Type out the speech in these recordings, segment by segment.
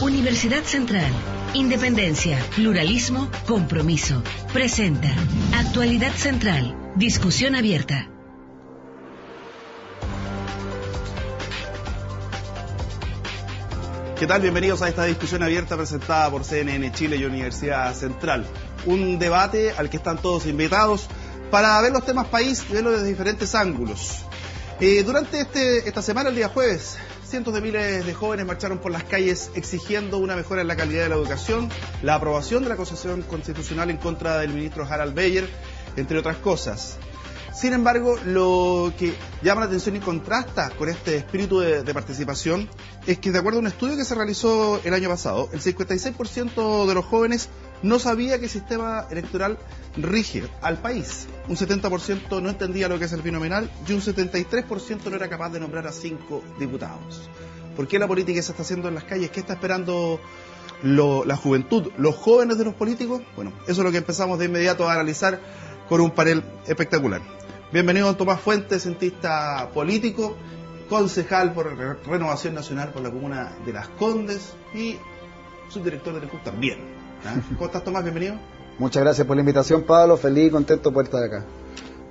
Universidad Central. Independencia, pluralismo, compromiso. Presenta Actualidad Central. Discusión abierta. ¿Qué tal? Bienvenidos a esta discusión abierta presentada por CNN Chile y Universidad Central. Un debate al que están todos invitados para ver los temas país y verlo desde diferentes ángulos. Durante esta semana, el día jueves, cientos de miles de jóvenes marcharon por las calles exigiendo una mejora en la calidad de la educación, la aprobación de la acusación constitucional en contra del ministro Harald Beyer, entre otras cosas. Sin embargo, lo que llama la atención y contrasta con este espíritu de participación es que, de acuerdo a un estudio que se realizó el año pasado, el 56% de los jóvenes no sabía que el sistema electoral rige al país. Un 70% no entendía lo que es el binominal y un 73% no era capaz de nombrar a 5 diputados. ¿Por qué la política se está haciendo en las calles? ¿Qué está esperando la juventud, los jóvenes de los políticos? Bueno, eso es lo que empezamos de inmediato a analizar con un panel espectacular. Bienvenido don Tomás Fuentes, cientista político, concejal por Renovación Nacional por la comuna de Las Condes y subdirector del INJUB también. ¿Cómo estás, Tomás? Bienvenido. Muchas gracias por la invitación, Pablo. Feliz y contento por estar acá.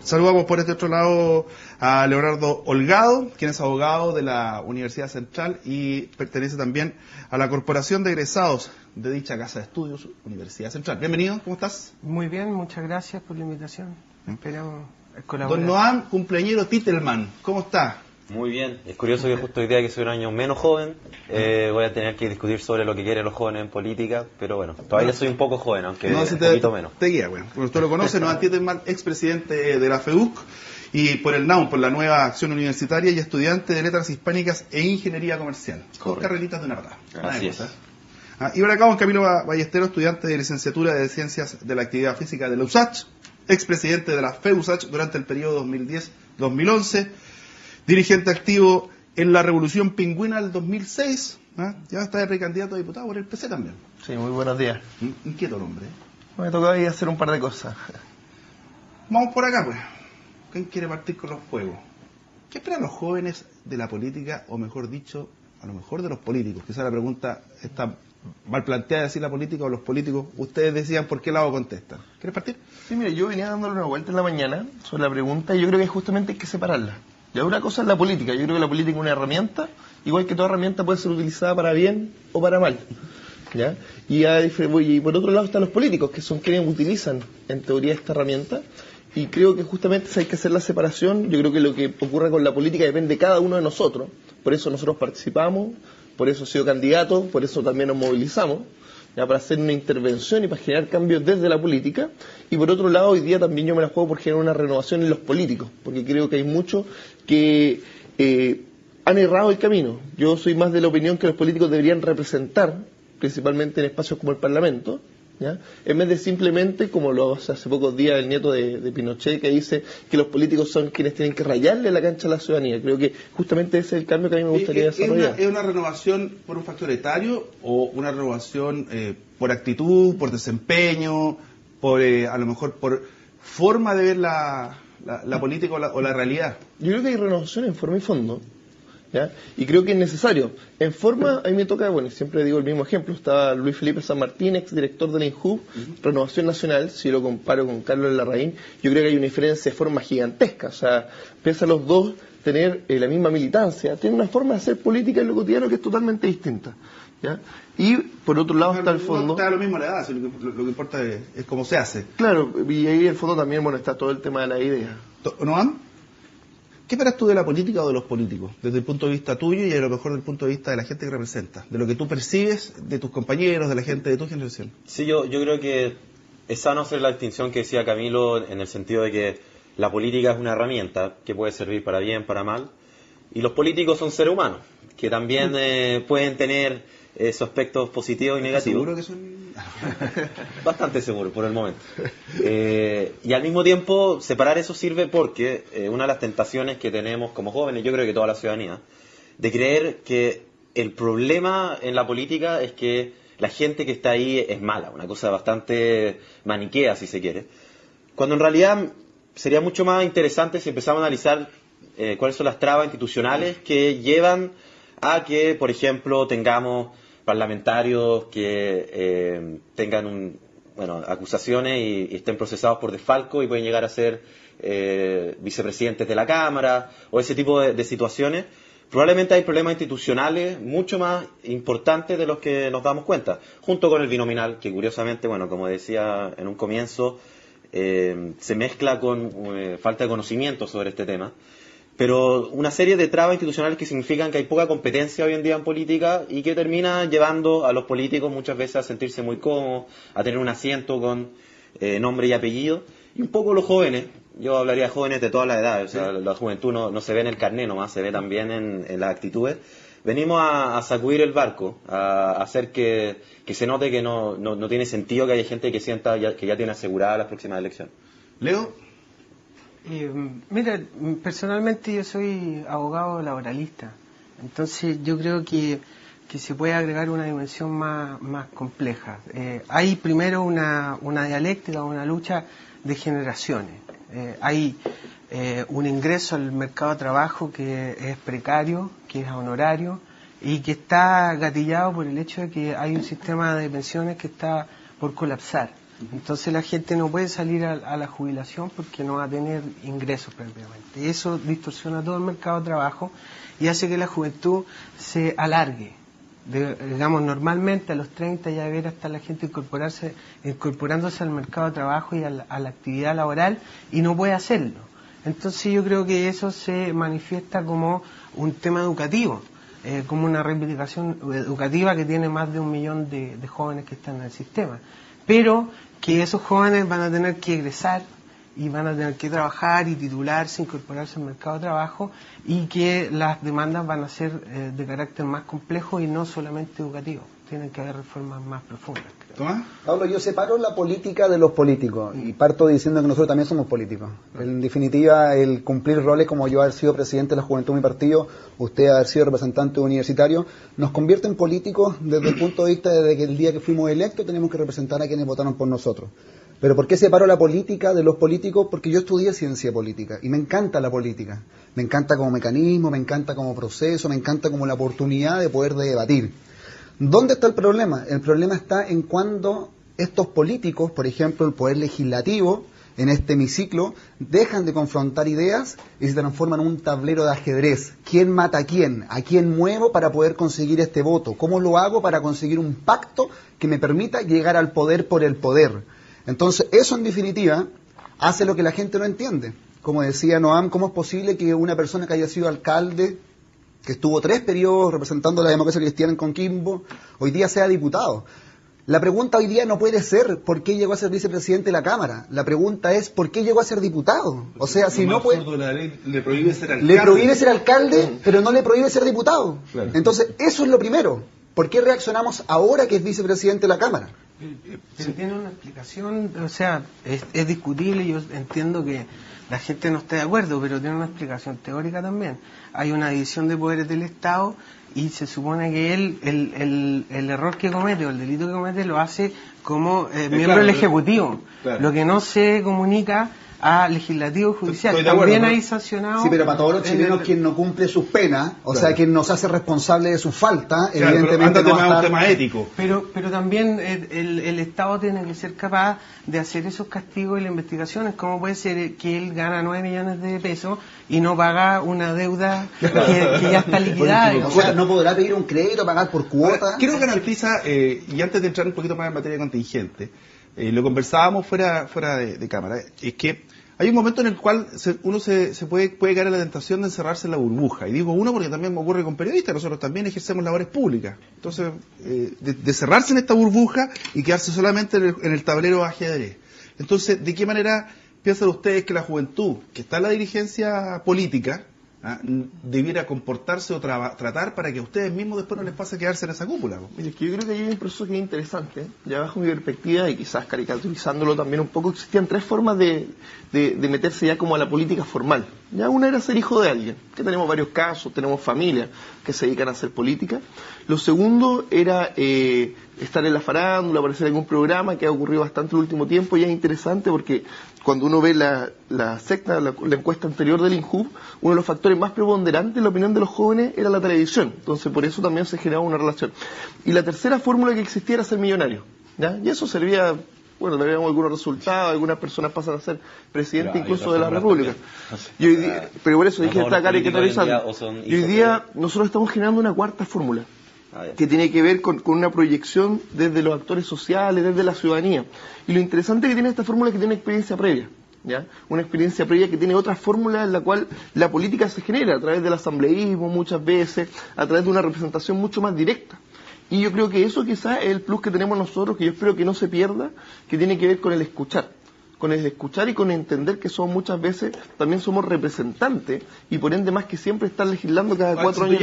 Saludamos por este otro lado a Leonardo Holgado, quien es abogado de la Universidad Central y pertenece también a la Corporación de Egresados de dicha Casa de Estudios, Universidad Central. Bienvenido, ¿cómo estás? Muy bien, muchas gracias por la invitación. Esperamos colaborar. Don Noam, cumpleañero Titelman, ¿cómo está? Muy bien, es curioso que justo hoy día que soy un año menos joven, voy a tener que discutir sobre lo que quieren los jóvenes en política, pero bueno, todavía soy un poco joven, aunque no, un poquito menos. Te guía, bueno, usted lo conoce, Noam Titelman, expresidente de la FEUC y por el NAUM, por la Nueva Acción Universitaria y estudiante de Letras Hispánicas e Ingeniería Comercial. Con carreritas de una patada. Así es. Y por acá don Camilo Ballestero, estudiante de licenciatura de Ciencias de la Actividad Física de la USACH, expresidente de la FEUSACH durante el periodo 2010-2011, dirigente activo en la Revolución Pingüina del 2006, ya está de precandidato a diputado por el PC también. Sí, muy buenos días. Inquieto el hombre. Me tocó ahí hacer un par de cosas. Vamos por acá, pues. ¿Quién quiere partir con los fuegos? ¿Qué esperan los jóvenes de la política, o mejor dicho, a lo mejor de los políticos? Quizá la pregunta está mal planteada, decir la política o los políticos. Ustedes decían por qué lado contestan. ¿Quieres partir? Sí, mire, yo venía dándole una vuelta en la mañana sobre la pregunta y yo creo que justamente hay que separarla. Ya una cosa es la política. Yo creo que la política es una herramienta, igual que toda herramienta puede ser utilizada para bien o para mal. ¿Ya? Y por otro lado están los políticos, que son quienes utilizan en teoría esta herramienta. Y creo que justamente hay que hacer la separación. Yo creo que lo que ocurre con la política depende de cada uno de nosotros. Por eso nosotros participamos, por eso he sido candidato, por eso también nos movilizamos, ya, para hacer una intervención y para generar cambios desde la política. Y por otro lado, hoy día también yo me la juego por generar una renovación en los políticos, porque creo que hay muchos que han errado el camino. Yo soy más de la opinión que los políticos deberían representar, principalmente en espacios como el Parlamento, ¿ya? En vez de simplemente, como lo hace hace pocos días el nieto de Pinochet, que dice que los políticos son quienes tienen que rayarle la cancha a la ciudadanía. Creo que justamente ese es el cambio que a mí me gustaría desarrollar. ¿Es una renovación por un factor etario o una renovación por actitud, por desempeño, por a lo mejor por forma de ver la política o la realidad? Yo creo que hay renovación en forma y fondo. ¿Ya? Y creo que es necesario. En forma, a mí me toca, bueno, siempre digo el mismo ejemplo, estaba Luis Felipe San Martín, ex director de la INJUB, Renovación Nacional. Si lo comparo con Carlos Larraín, yo creo que hay una diferencia de forma gigantesca. O sea, pese a los dos tener la misma militancia, tienen una forma de hacer política en lo cotidiano que es totalmente distinta. ¿Ya? Y por otro lado está el fondo. No está lo mismo la edad, lo que importa es cómo se hace. Claro, y ahí en el fondo también, bueno, está todo el tema de la idea. ¿Noam? ¿Qué esperas tú de la política o de los políticos? Desde el punto de vista tuyo y a lo mejor desde el punto de vista de la gente que representa, de lo que tú percibes de tus compañeros, de la gente de tu generación. Sí, yo creo que es sano hacer la distinción que decía Camilo, en el sentido de que la política es una herramienta que puede servir para bien, para mal, y los políticos son seres humanos, que también pueden tener sus aspectos positivos y negativos. ¿Seguro que son...? Bastante seguro, por el momento. Y al mismo tiempo, separar eso sirve porque una de las tentaciones que tenemos como jóvenes, yo creo que toda la ciudadanía, de creer que el problema en la política es que la gente que está ahí es mala, una cosa bastante maniquea, si se quiere. Cuando en realidad sería mucho más interesante si empezamos a analizar cuáles son las trabas institucionales que llevan a que, por ejemplo, tengamos parlamentarios que tengan acusaciones y estén procesados por desfalco y pueden llegar a ser vicepresidentes de la Cámara o ese tipo de situaciones. Probablemente hay problemas institucionales mucho más importantes de los que nos damos cuenta, junto con el binominal, que curiosamente, como decía en un comienzo, se mezcla con falta de conocimiento sobre este tema, pero una serie de trabas institucionales que significan que hay poca competencia hoy en día en política y que termina llevando a los políticos muchas veces a sentirse muy cómodos, a tener un asiento con nombre y apellido, y un poco los jóvenes. Yo hablaría de jóvenes de todas las edades, o sea, la juventud no se ve en el carné nomás, se ve también en las actitudes. Venimos a sacudir el barco, a hacer que se note que no tiene sentido que haya gente que sienta que ya tiene aseguradas las próximas elecciones. Leo. Mira, personalmente yo soy abogado laboralista, entonces yo creo que se puede agregar una dimensión más compleja. Hay primero una dialéctica, una lucha de generaciones. Hay un ingreso al mercado de trabajo que es precario, que es honorario y que está gatillado por el hecho de que hay un sistema de pensiones que está por colapsar. Entonces la gente no puede salir a la jubilación porque no va a tener ingresos previamente. Y eso distorsiona todo el mercado de trabajo y hace que la juventud se alargue. Digamos, normalmente a los 30 ya debería estar la gente incorporándose al mercado de trabajo y a la actividad laboral y no puede hacerlo. Entonces yo creo que eso se manifiesta como un tema educativo, como una reivindicación educativa que tiene más de 1 millón de jóvenes que están en el sistema. Pero que esos jóvenes van a tener que egresar y van a tener que trabajar y titularse, incorporarse al mercado de trabajo y que las demandas van a ser de carácter más complejo y no solamente educativo. Tienen que haber reformas más profundas, creo. ¿Tomás? Pablo, yo separo la política de los políticos y parto diciendo que nosotros también somos políticos. En definitiva, el cumplir roles como yo haber sido presidente de la juventud de mi partido, usted haber sido representante universitario, nos convierte en políticos desde el punto de vista de que el día que fuimos electos tenemos que representar a quienes votaron por nosotros. ¿Pero por qué separo la política de los políticos? Porque yo estudié ciencia política y me encanta la política. Me encanta como mecanismo, me encanta como proceso, me encanta como la oportunidad de poder debatir. ¿Dónde está el problema? El problema está en cuando estos políticos, por ejemplo el poder legislativo, en este hemiciclo, dejan de confrontar ideas y se transforman en un tablero de ajedrez. ¿Quién mata a quién? ¿A quién muevo para poder conseguir este voto? ¿Cómo lo hago para conseguir un pacto que me permita llegar al poder por el poder? Entonces, eso en definitiva hace lo que la gente no entiende. Como decía Noam, ¿cómo es posible que una persona que haya sido alcalde, que estuvo 3 periodos representando la democracia cristiana en Coquimbo, hoy día sea diputado? La pregunta hoy día no puede ser ¿por qué llegó a ser vicepresidente de la Cámara? La pregunta es ¿por qué llegó a ser diputado? O sea, si no puede... La ley le prohíbe ser alcalde. Le prohíbe ser alcalde, pero no le prohíbe ser diputado. Claro. Entonces, eso es lo primero. ¿Por qué reaccionamos ahora que es vicepresidente de la Cámara? Pero tiene una explicación, o sea, es discutible, yo entiendo que la gente no esté de acuerdo, pero tiene una explicación teórica también. Hay una división de poderes del Estado y se supone que él, el error que comete o el delito que comete lo hace como miembro del Ejecutivo. Claro. Lo que no se comunica a legislativo judicial. También hay sancionado. Sí, pero para todos los chilenos quien no cumple sus penas, o sea, quien nos hace responsable de su falta, evidentemente no va a estar... un tema ético. Pero también el Estado tiene que ser capaz de hacer esos castigos y las investigaciones. ¿Cómo puede ser que él gana 9 millones de pesos y no paga una deuda que ya está liquidada? O sea, no podrá pedir un crédito, pagar por cuota. Quiero garantiza, y antes de entrar un poquito más en materia contingente, lo conversábamos fuera de cámara, es que hay un momento en el cual uno se puede caer en la tentación de encerrarse en la burbuja. Y digo uno porque también me ocurre con periodistas, nosotros también ejercemos labores públicas. Entonces, de cerrarse en esta burbuja y quedarse solamente en el tablero de ajedrez. Entonces, ¿de qué manera piensan ustedes que la juventud, que está en la dirigencia política, debiera comportarse o tratar para que a ustedes mismos después no les pase quedarse en esa cúpula? Mira, es que yo creo que hay un proceso que es interesante, ya bajo mi perspectiva y quizás caricaturizándolo también un poco, existían 3 formas de meterse ya como a la política formal. Ya una era ser hijo de alguien, que tenemos varios casos, tenemos familias que se dedican a hacer política. Lo segundo era estar en la farándula, aparecer en algún programa, que ha ocurrido bastante el último tiempo, y es interesante porque cuando uno ve la encuesta anterior del INJUV, uno de los factores más preponderantes en la opinión de los jóvenes era la televisión. Entonces por eso también se generaba una relación. Y la tercera fórmula que existía era ser millonario, ¿ya? Y eso servía... Bueno, teníamos algunos resultados, algunas personas pasan a ser presidente incluso de la República. Y hoy día, pero por eso dije, está caricaturizando. Y hoy día nosotros estamos generando una cuarta fórmula, que tiene que ver con una proyección desde los actores sociales, desde la ciudadanía. Y lo interesante que tiene esta fórmula es que tiene experiencia previa, ¿ya? Una experiencia previa que tiene otra fórmula en la cual la política se genera a través del asambleísmo muchas veces, a través de una representación mucho más directa. Y yo creo que eso quizás es el plus que tenemos nosotros, que yo espero que no se pierda, que tiene que ver con el escuchar y con entender que somos muchas veces, también somos representantes, y por ende más que siempre estar legislando cada 4 años.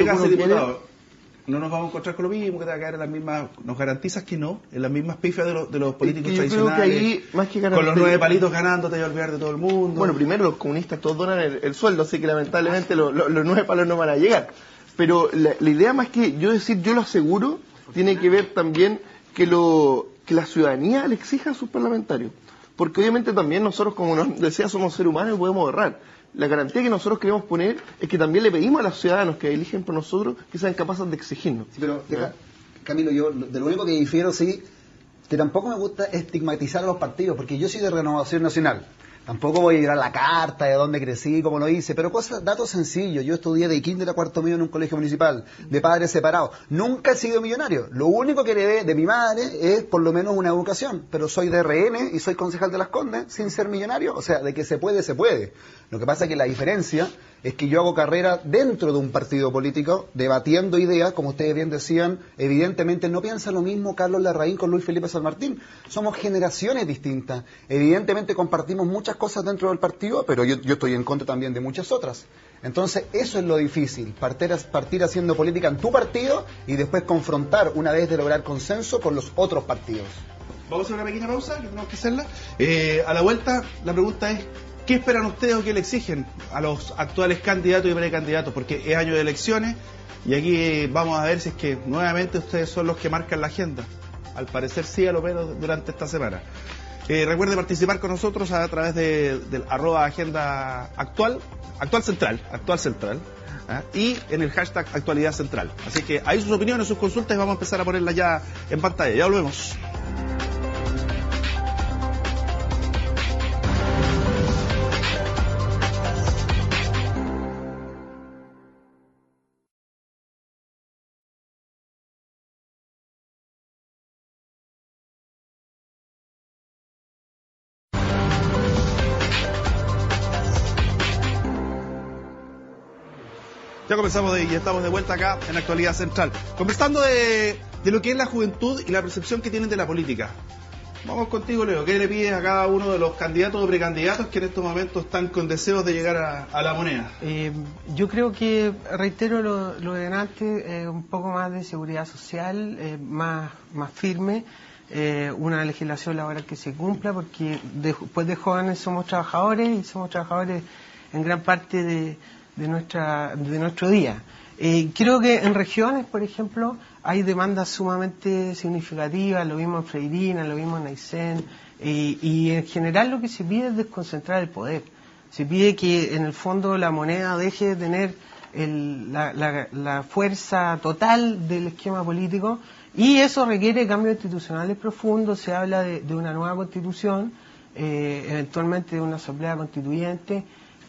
No nos vamos a encontrar con lo mismo, que te va a caer en las mismas, nos garantizas que no, en las mismas pifias de los políticos tradicionales. Creo que ahí, más que con los 9 palitos ganando, te vas a olvidar de todo el mundo. Bueno, primero los comunistas todos donan el sueldo, así que lamentablemente los 9 palos no van a llegar. Pero la idea más que yo decir, yo lo aseguro, tiene que ver también que la ciudadanía le exija a sus parlamentarios. Porque obviamente también nosotros, como nos decía, somos seres humanos y podemos errar. La garantía que nosotros queremos poner es que también le pedimos a los ciudadanos que eligen por nosotros que sean capaces de exigirnos. Sí, pero, Camilo, yo de lo único que difiero, sí, que tampoco me gusta estigmatizar a los partidos, porque yo soy de Renovación Nacional. Tampoco voy a ir a la carta de dónde crecí, cómo lo hice, pero datos sencillos. Yo estudié de kinder a cuarto medio en un colegio municipal, de padres separados. Nunca he sido millonario. Lo único que heredé de mi madre es por lo menos una educación, pero soy de RN y soy concejal de Las Condes sin ser millonario. O sea, de que se puede, se puede. Lo que pasa es que la diferencia es que yo hago carrera dentro de un partido político, debatiendo ideas, como ustedes bien decían. Evidentemente no piensa lo mismo Carlos Larraín con Luis Felipe San Martín. Somos generaciones distintas. Evidentemente compartimos muchas cosas dentro del partido, pero yo estoy en contra también de muchas otras. Entonces eso es lo difícil, partir haciendo política en tu partido y después confrontar, una vez de lograr consenso, con los otros partidos. Vamos a hacer una pequeña pausa, que tenemos que hacerla. A la vuelta, la pregunta es: ¿qué esperan ustedes o qué le exigen a los actuales candidatos y precandidatos? Porque es año de elecciones y aquí vamos a ver si es que nuevamente ustedes son los que marcan la agenda. Al parecer sí, a lo menos durante esta semana. Recuerde participar con nosotros a través del @agenda actual central, y en el hashtag actualidad central. Así que ahí sus opiniones, sus consultas, y vamos a empezar a ponerlas ya en pantalla. Ya volvemos. Ya comenzamos y estamos de vuelta acá en Actualidad Central, conversando de lo que es la juventud y la percepción que tienen de la política. Vamos contigo, Leo. ¿Qué le pides a cada uno de los candidatos o precandidatos que en estos momentos están con deseos de llegar a la moneda? Yo creo que, reitero lo de antes, un poco más de seguridad social, más firme, una legislación laboral que se cumpla, porque después de jóvenes somos trabajadores, y somos trabajadores en gran parte de nuestro día. Creo que en regiones, por ejemplo, hay demandas sumamente significativas, lo mismo en Freirina, lo mismo en Aysén, y en general lo que se pide es desconcentrar el poder. Se pide que en el fondo la moneda deje de tener la fuerza total del esquema político, y eso requiere cambios institucionales profundos. Se habla de una nueva constitución, eventualmente de una asamblea constituyente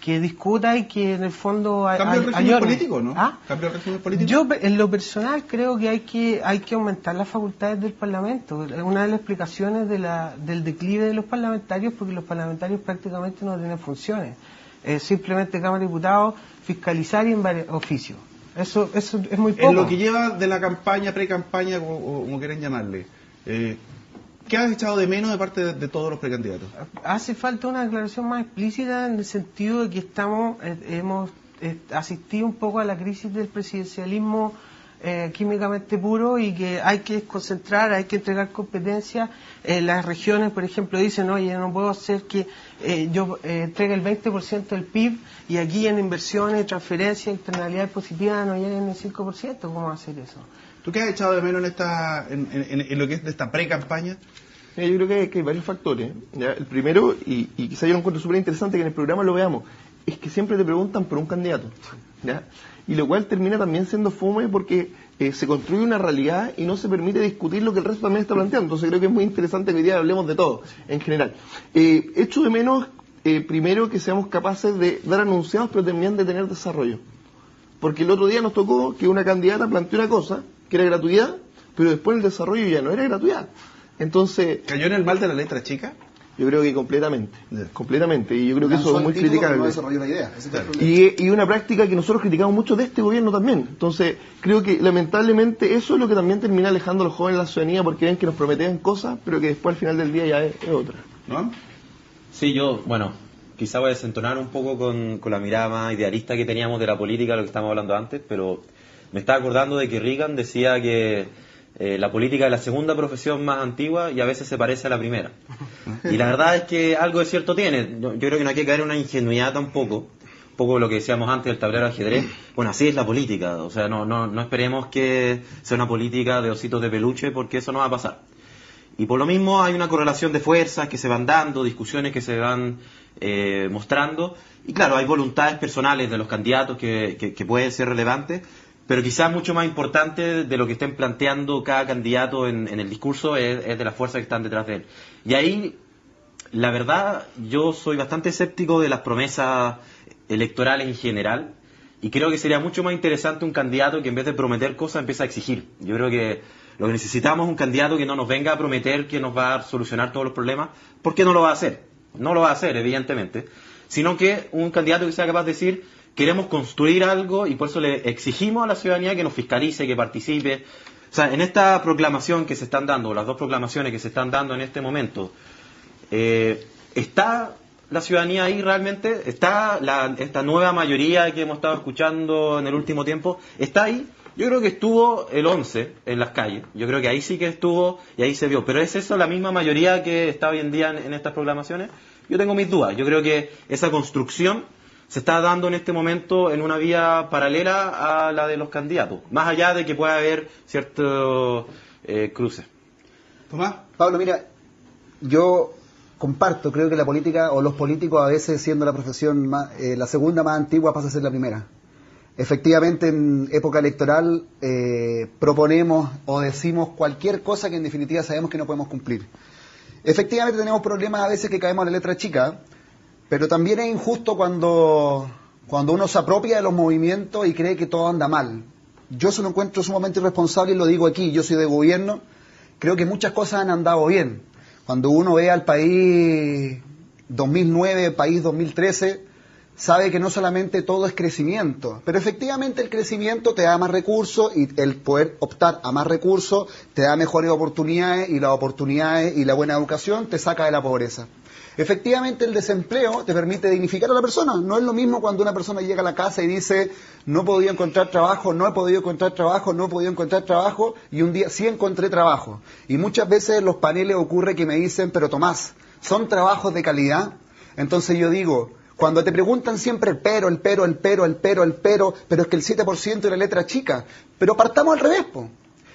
que discuta y que en el fondo ¿Cambio el régimen político, no? ¿Cambio el régimen político? Yo, en lo personal, creo que hay que aumentar las facultades del Parlamento. Una de las explicaciones del declive de los parlamentarios, porque los parlamentarios prácticamente no tienen funciones. Simplemente Cámara de Diputados, fiscalizar y en varios oficios. Eso es muy poco. En lo que lleva de la campaña, pre-campaña, como quieren llamarle, ¿qué has echado de menos de parte de todos los precandidatos? Hace falta una declaración más explícita, en el sentido de que hemos asistido un poco a la crisis del presidencialismo químicamente puro y que hay que concentrar, hay que entregar competencias. Las regiones, por ejemplo, dicen, oye, no puedo hacer que yo entregue el 20% del PIB y aquí en inversiones, transferencias, externalidades positivas no lleguen el 5%. ¿Cómo hacer eso? ¿Tú qué has echado de menos en lo que es de esta pre-campaña? Mira, yo creo que hay varios factores. ¿Ya? El primero, y quizá yo lo encuentro súper interesante que en el programa lo veamos, es que siempre te preguntan por un candidato. ¿Ya? Y lo cual termina también siendo fome porque se construye una realidad y no se permite discutir lo que el resto también está planteando. Entonces creo que es muy interesante que hoy día hablemos de todo, en general. Echo de menos, primero, que seamos capaces de dar anunciados, pero también de tener desarrollo. Porque el otro día nos tocó que una candidata planteó una cosa, que era gratuidad, pero después el desarrollo ya no era gratuidad. Entonces... ¿Cayó en el mal de la letra chica? Yo creo que completamente, completamente, y yo creo que eso es muy criticable. No desarrolló la idea. Y una práctica que nosotros criticamos mucho de este gobierno también. Entonces, creo que lamentablemente eso es lo que también termina alejando a los jóvenes de la ciudadanía, porque ven que nos prometían cosas, pero que después al final del día ya es otra. ¿No? Sí, quizá voy a desentonar un poco con la mirada más idealista que teníamos de la política, lo que estábamos hablando antes, pero me estaba acordando de que Reagan decía que la política es la segunda profesión más antigua y a veces se parece a la primera. Y la verdad es que algo de cierto tiene. Yo creo que no hay que caer en una ingenuidad tampoco. Un poco lo que decíamos antes del tablero de ajedrez. Bueno, así es la política. O sea, no esperemos que sea una política de ositos de peluche, porque eso no va a pasar. Y por lo mismo hay una correlación de fuerzas que se van dando, discusiones que se van mostrando. Y claro, hay voluntades personales de los candidatos que pueden ser relevantes. Pero quizás mucho más importante de lo que estén planteando cada candidato en el discurso es de las fuerzas que están detrás de él. Y ahí, la verdad, yo soy bastante escéptico de las promesas electorales en general, y creo que sería mucho más interesante un candidato que en vez de prometer cosas empiece a exigir. Yo creo que lo que necesitamos es un candidato que no nos venga a prometer que nos va a solucionar todos los problemas, porque no lo va a hacer. No lo va a hacer, evidentemente. Sino que un candidato que sea capaz de decir: queremos construir algo y por eso le exigimos a la ciudadanía que nos fiscalice, que participe. O sea, en esta proclamación que se están dando, las dos proclamaciones que se están dando en este momento, ¿está la ciudadanía ahí realmente? ¿Está esta nueva mayoría que hemos estado escuchando en el último tiempo? ¿Está ahí? Yo creo que estuvo el 11 en las calles. Yo creo que ahí sí que estuvo y ahí se vio. ¿Pero es eso la misma mayoría que está hoy en día en estas proclamaciones? Yo tengo mis dudas. Yo creo que esa construcción se está dando en este momento en una vía paralela a la de los candidatos, más allá de que pueda haber ciertos cruces. Tomás. Pablo, mira, yo comparto, creo que la política o los políticos a veces, siendo la profesión la segunda más antigua, pasa a ser la primera. Efectivamente, en época electoral proponemos o decimos cualquier cosa que en definitiva sabemos que no podemos cumplir. Efectivamente tenemos problemas a veces que caemos a la letra chica, pero también es injusto cuando uno se apropia de los movimientos y cree que todo anda mal. Yo se lo encuentro sumamente irresponsable y lo digo aquí, yo soy de gobierno, creo que muchas cosas han andado bien. Cuando uno ve al país 2009, país 2013, sabe que no solamente todo es crecimiento, pero efectivamente el crecimiento te da más recursos y el poder optar a más recursos te da mejores oportunidades y las oportunidades y la buena educación te saca de la pobreza. Efectivamente el desempleo te permite dignificar a la persona. No es lo mismo cuando una persona llega a la casa y dice no he podido encontrar trabajo, no he podido encontrar trabajo, no he podido encontrar trabajo, y un día sí encontré trabajo. Y muchas veces en los paneles ocurre que me dicen, pero Tomás, ¿son trabajos de calidad? Entonces yo digo, cuando te preguntan siempre el pero es que el 7% es la letra chica, pero partamos al revés, po.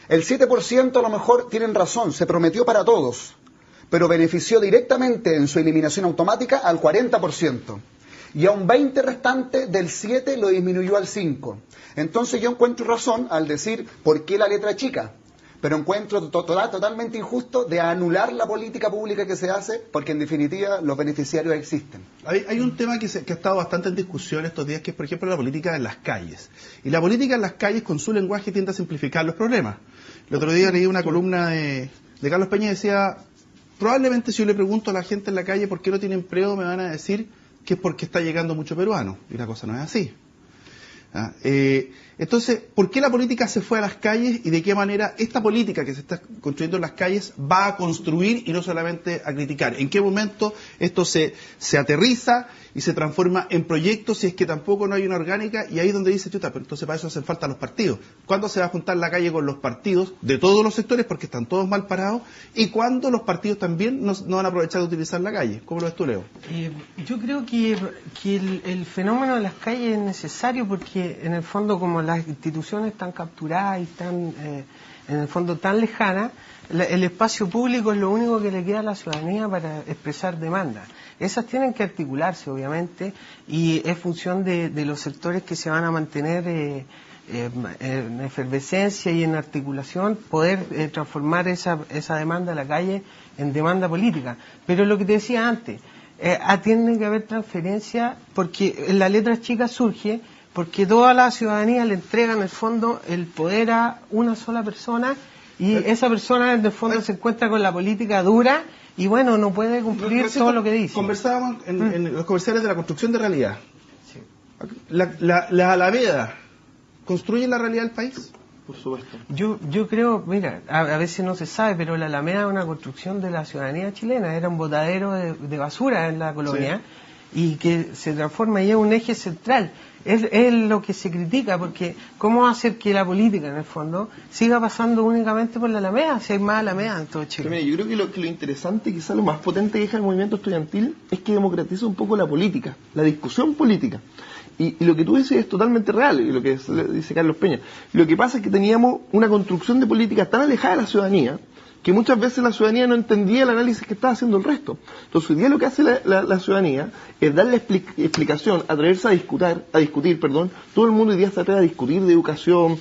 El 7% a lo mejor tienen razón, se prometió para todos, pero benefició directamente en su eliminación automática al 40%. Y a un 20 restante del 7 lo disminuyó al 5. Entonces yo encuentro razón al decir, ¿por qué la letra chica? Pero encuentro totalmente injusto de anular la política pública que se hace, porque en definitiva los beneficiarios existen. Hay un tema que ha estado bastante en discusión estos días, que es por ejemplo la política en las calles. Y la política en las calles con su lenguaje tiende a simplificar los problemas. El otro día leí una columna de Carlos Peña y decía, probablemente si yo le pregunto a la gente en la calle por qué no tiene empleo, me van a decir que es porque está llegando mucho peruano. Y la cosa no es así. Entonces, ¿por qué la política se fue a las calles y de qué manera esta política que se está construyendo en las calles va a construir y no solamente a criticar? ¿En qué momento esto se aterriza y se transforma en proyectos si es que tampoco no hay una orgánica? Y ahí es donde dice, chuta, pero entonces para eso hacen falta los partidos. ¿Cuándo se va a juntar la calle con los partidos de todos los sectores porque están todos mal parados? ¿Y cuándo los partidos también no van a aprovechar de utilizar la calle? ¿Cómo lo ves tú, Leo? Yo creo que el fenómeno de las calles es necesario porque en el fondo como las instituciones están capturadas y están en el fondo tan lejanas, el espacio público es lo único que le queda a la ciudadanía para expresar demandas. Esas tienen que articularse, obviamente, y es función de los sectores que se van a mantener en efervescencia y en articulación, poder transformar esa demanda de la calle en demanda política. Pero lo que te decía antes, tiene que haber transferencia, porque en las letras chicas surge porque toda la ciudadanía le entrega en el fondo el poder a una sola persona y esa persona en el fondo se encuentra con la política dura y bueno, no puede cumplir todo lo que dice. Conversábamos en los comerciales de la construcción de realidad. Sí. La Alameda, ¿construye la realidad del país? Por supuesto. Yo creo, mira, a veces no se sabe, pero la Alameda es una construcción de la ciudadanía chilena, era un botadero de basura en la colonia y que se transforma y es un eje central. Es lo que se critica, porque ¿cómo hacer que la política, en el fondo, siga pasando únicamente por la Alameda, si hay más Alameda en todo Chile? Mira, yo creo que lo interesante, quizás lo más potente que deja el movimiento estudiantil, es que democratiza un poco la política, la discusión política. Y lo que tú dices es totalmente real, y lo que dice Carlos Peña. Lo que pasa es que teníamos una construcción de políticas tan alejada de la ciudadanía, que muchas veces la ciudadanía no entendía el análisis que estaba haciendo el resto. Entonces hoy día lo que hace la ciudadanía es darle explicación, atreverse a discutir, todo el mundo hoy día se atreve a discutir de educación,